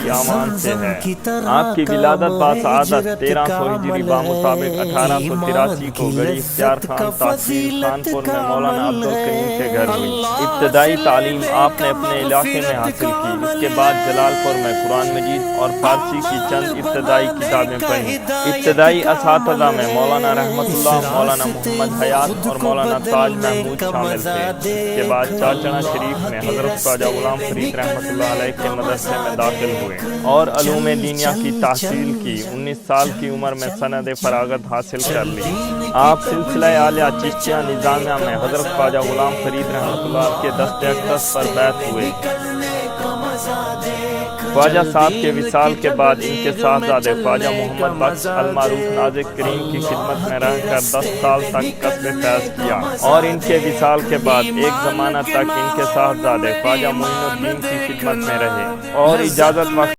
کی آمان سے ہے۔ آپ کی ولادت باسعادت 1300 ہجری بمطابق 1883 کو گڑھی اختیار خان تحصیل خانپور میں مولانا عبدالکریم کے گھر ہوئی۔ ابتدائی تعلیم آپ نے اپنے علاقے میں حاصل کی، اس کے بعد جلال پور میں قرآن مجید اور فارسی کی چند ابتدائی کتابیں پڑھیں۔ ابتدائی اساتذہ میں مولانا رحمت اللہ، مولانا محمد حیات اور مولانا تاج محمود شامل تھے۔ اس کے بعد چارچنا شریف میں حضرت خواجہ غلام فرید رحمۃ اللہ علیہ کے مدرسے میں داخل ہوئے اور علوم دینیا کی تحصیل کی۔ 19 سال کی عمر میں سند فراغت حاصل کر لی۔ آپ سلسلہ عالیہ چشتیہ نظامیہ میں حضرت خواجہ غلام فرید رحمۃ اللہ کے دست اقدس پر بیعت ہوئے۔ خواجہ صاحب کے وصال کے بعد ان کے صاحبزادے خواجہ محمد بخش المعروف ناظر کریم کی خدمت میں رہ کر 10 سال تک کسب فیض کیا، اور ان کے وصال کے بعد ایک زمانہ تک ان کے صاحبزادے خواجہ معین الدین کی خدمت میں رہے اور اجازت وقت